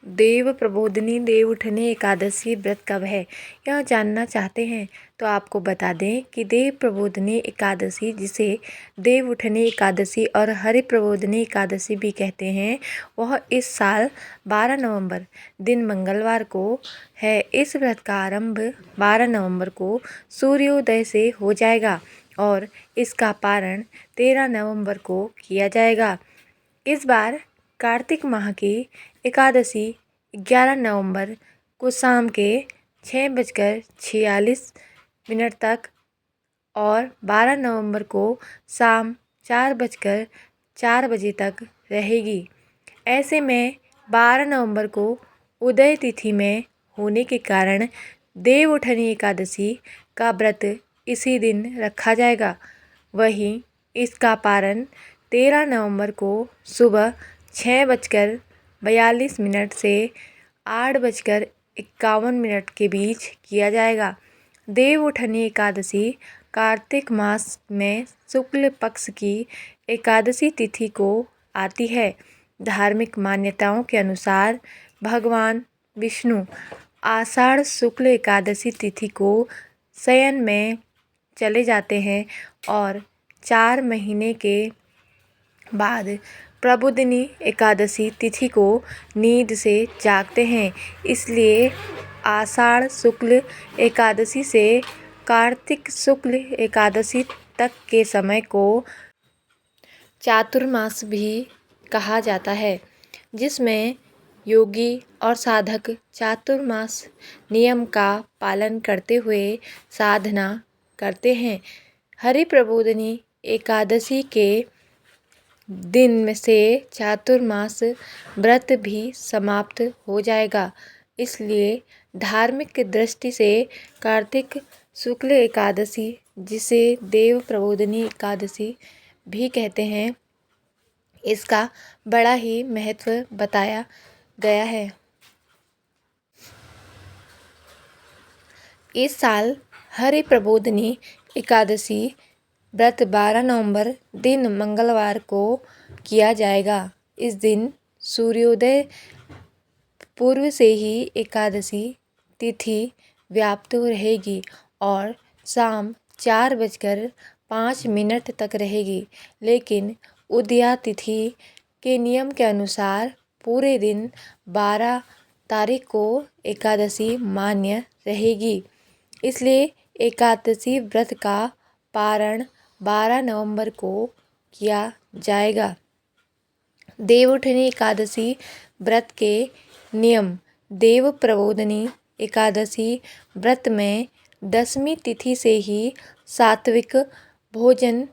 देव प्रबोधिनी देवउठनी एकादशी व्रत कब है, यह जानना चाहते हैं तो आपको बता दें कि देव प्रबोधिनी एकादशी, जिसे देवउठनी एकादशी और हरि प्रबोधिनी एकादशी भी कहते हैं, वह इस साल 12 नवंबर दिन मंगलवार को है। इस व्रत का आरंभ 12 नवंबर को सूर्योदय से हो जाएगा और इसका पारण 13 नवंबर को किया जाएगा। इस बार कार्तिक माह की एकादशी 11 नवंबर को शाम के 6:46 तक और 12 नवंबर को शाम 4:04 तक रहेगी। ऐसे में 12 नवंबर को उदय तिथि में होने के कारण देवउठनी एकादशी का व्रत इसी दिन रखा जाएगा। वहीं इसका पारण 13 नवंबर को सुबह 6:42 से 8:51 के बीच किया जाएगा। देवउठनी एकादशी कार्तिक मास में शुक्ल पक्ष की एकादशी तिथि को आती है। धार्मिक मान्यताओं के अनुसार भगवान विष्णु आषाढ़ शुक्ल एकादशी तिथि को शयन में चले जाते हैं और 4 महीने के बाद प्रबोधिनी एकादशी तिथि को नींद से जागते हैं। इसलिए आषाढ़ शुक्ल एकादशी से कार्तिक शुक्ल एकादशी तक के समय को चातुर्मास भी कहा जाता है, जिसमें योगी और साधक चातुर्मास नियम का पालन करते हुए साधना करते हैं। हरि प्रबोधिनी एकादशी के दिन से चातुर्मास व्रत भी समाप्त हो जाएगा। इसलिए धार्मिक दृष्टि से कार्तिक शुक्ल एकादशी, जिसे देव प्रबोधिनी एकादशी भी कहते हैं, इसका बड़ा ही महत्व बताया गया है। इस साल हरि प्रबोधिनी एकादशी व्रत 12 नवंबर दिन मंगलवार को किया जाएगा। इस दिन सूर्योदय पूर्व से ही एकादशी तिथि व्याप्त रहेगी और शाम 4:05 तक रहेगी। लेकिन उदया तिथि के नियम के अनुसार पूरे दिन 12 तारीख को एकादशी मान्य रहेगी। इसलिए एकादशी व्रत का पारण 12 नवंबर को किया जाएगा। देवउठनी एकादशी व्रत के नियम। देव प्रबोधिनी एकादशी व्रत में 10वीं तिथि से ही सात्विक भोजन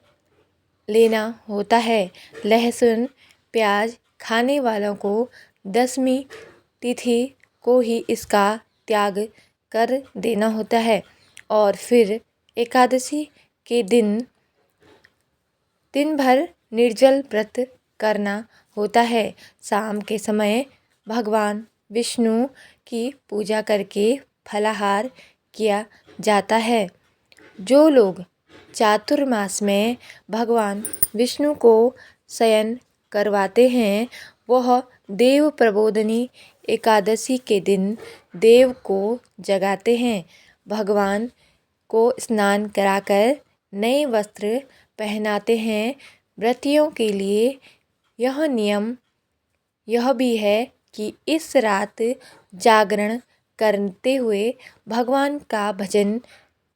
लेना होता है। लहसुन प्याज खाने वालों को 10वीं तिथि को ही इसका त्याग कर देना होता है और फिर एकादशी के दिन भर निर्जल व्रत करना होता है। शाम के समय भगवान विष्णु की पूजा करके फलाहार किया जाता है। जो लोग चातुर्मास में भगवान विष्णु को शयन करवाते हैं, वह देव प्रबोधिनी एकादशी के दिन देव को जगाते हैं। भगवान को स्नान कराकर नए वस्त्र पहनाते हैं। व्रतियों के लिए यह नियम यह भी है कि इस रात जागरण करते हुए भगवान का भजन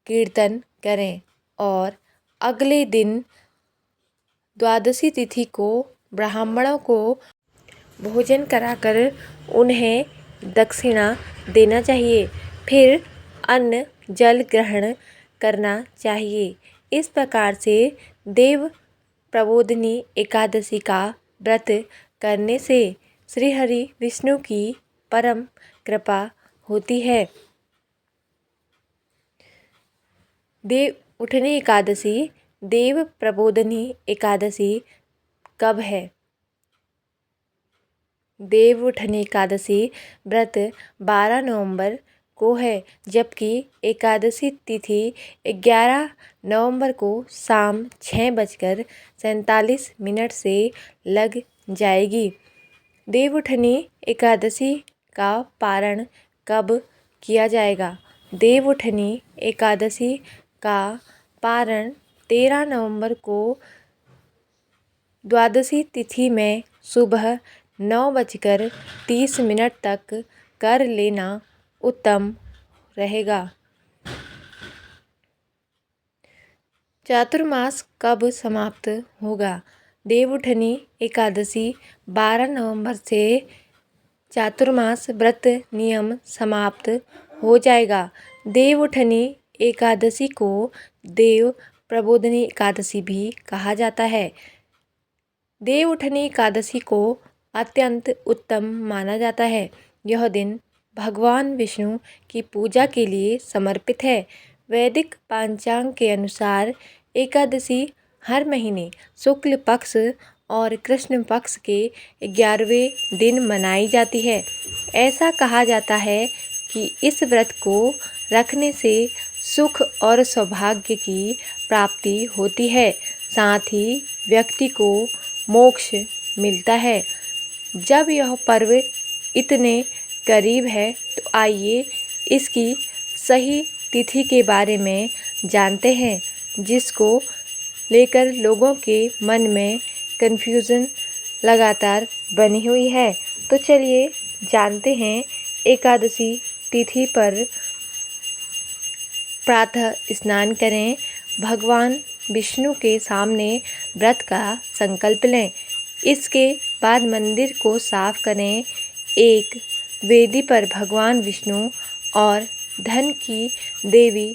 कीर्तन करें और अगले दिन द्वादशी तिथि को ब्राह्मणों को भोजन कराकर उन्हें दक्षिणा देना चाहिए। फिर अन्न जल ग्रहण करना चाहिए। इस प्रकार से देव प्रबोधिनी एकादशी का व्रत करने से श्री हरि विष्णु की परम कृपा होती है। देवउठनी एकादशी देव प्रबोधिनी एकादशी कब है? देवउठनी एकादशी व्रत 12 नवंबर को है, जबकि एकादशी तिथि 11 नवंबर को शाम 6:47 से लग जाएगी। देवउठनी एकादशी का पारण कब किया जाएगा? देवउठनी एकादशी का पारण 13 नवंबर को द्वादशी तिथि में सुबह 9:30 तक कर लेना उत्तम रहेगा। चातुर्मास कब समाप्त होगा? देवउठनी एकादशी 12 नवंबर से चातुर्मास व्रत नियम समाप्त हो जाएगा। देवउठनी एकादशी को देव प्रबोधनी एकादशी भी कहा जाता है। देवउठनी एकादशी को अत्यंत उत्तम माना जाता है। यह दिन भगवान विष्णु की पूजा के लिए समर्पित है। वैदिक पंचांग के अनुसार एकादशी हर महीने शुक्ल पक्ष और कृष्ण पक्ष के 11वें दिन मनाई जाती है। ऐसा कहा जाता है कि इस व्रत को रखने से सुख और सौभाग्य की प्राप्ति होती है, साथ ही व्यक्ति को मोक्ष मिलता है। जब यह पर्व इतने करीब है तो आइए इसकी सही तिथि के बारे में जानते हैं, जिसको लेकर लोगों के मन में कन्फ्यूज़न लगातार बनी हुई है। तो चलिए जानते हैं एकादशी तिथि पर प्रातः स्नान करें, भगवान विष्णु के सामने व्रत का संकल्प लें। इसके बाद मंदिर को साफ करें। एक वेदी पर भगवान विष्णु और धन की देवी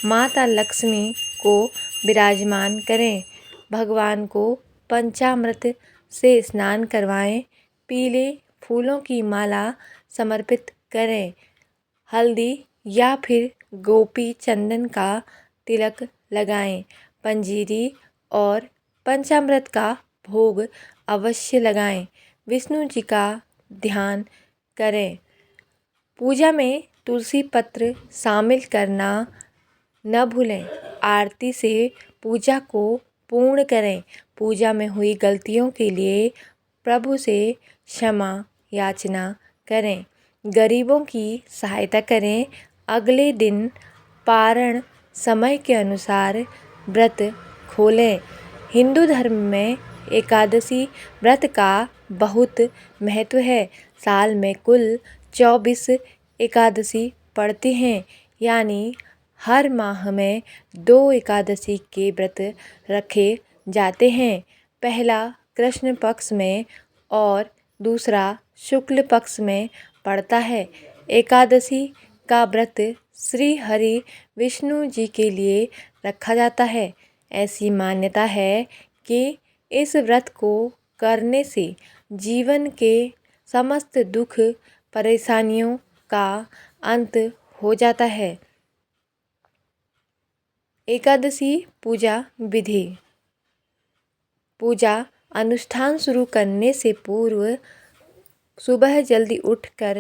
माता लक्ष्मी को विराजमान करें। भगवान को पंचामृत से स्नान करवाएं। पीले फूलों की माला समर्पित करें। हल्दी या फिर गोपी चंदन का तिलक लगाएं। पंजीरी और पंचामृत का भोग अवश्य लगाएं। विष्णु जी का ध्यान करें। पूजा में तुलसी पत्र शामिल करना न भूलें। आरती से पूजा को पूर्ण करें। पूजा में हुई गलतियों के लिए प्रभु से क्षमा याचना करें। गरीबों की सहायता करें। अगले दिन पारण समय के अनुसार व्रत खोलें। हिंदू धर्म में एकादशी व्रत का बहुत महत्व है। साल में कुल 24 एकादशी पड़ती हैं, यानी हर माह में 2 एकादशी के व्रत रखे जाते हैं। पहला कृष्ण पक्ष में और दूसरा शुक्ल पक्ष में पड़ता है। एकादशी का व्रत श्री हरि विष्णु जी के लिए रखा जाता है। ऐसी मान्यता है कि इस व्रत को करने से जीवन के समस्त दुख परेशानियों का अंत हो जाता है। एकादशी पूजा विधि। पूजा अनुष्ठान शुरू करने से पूर्व सुबह जल्दी उठकर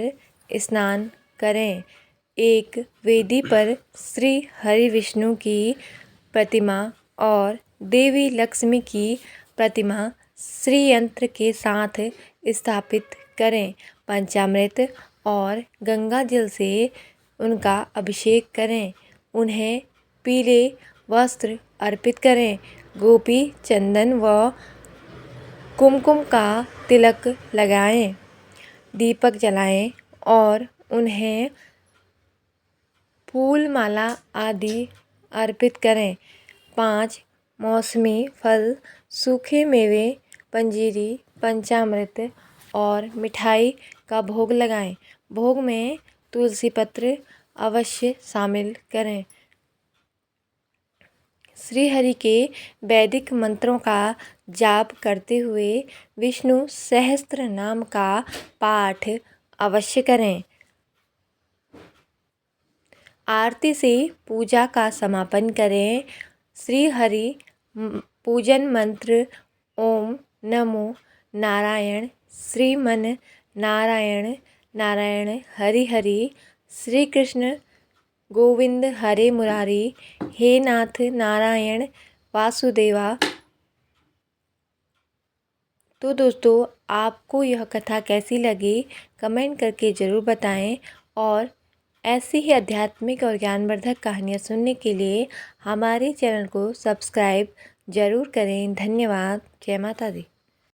स्नान करें। एक वेदी पर श्री हरि विष्णु की प्रतिमा और देवी लक्ष्मी की प्रतिमा श्री यंत्र के साथ स्थापित करें। पंचामृत और गंगा जल से उनका अभिषेक करें। उन्हें पीले वस्त्र अर्पित करें। गोपी चंदन व कुमकुम का तिलक लगाएं। दीपक जलाएं और उन्हें फूल माला आदि अर्पित करें। 5 मौसमी फल, सूखे मेवे, पंजीरी, पंचामृत और मिठाई का भोग लगाएं। भोग में तुलसी पत्र अवश्य शामिल करें। श्री हरि के वैदिक मंत्रों का जाप करते हुए विष्णु सहस्त्र नाम का पाठ अवश्य करें। आरती से पूजा का समापन करें। श्री हरि पूजन मंत्र ओम नमो नारायण श्रीमन नारायण नारायण हरि हरि श्री कृष्ण गोविंद हरे मुरारी हे नाथ नारायण वासुदेवा तो दोस्तों, आपको यह कथा कैसी लगी कमेंट करके ज़रूर बताएं और ऐसी ही आध्यात्मिक और ज्ञानवर्धक कहानियाँ सुनने के लिए हमारे चैनल को सब्सक्राइब ज़रूर करें। धन्यवाद। जय माता दी।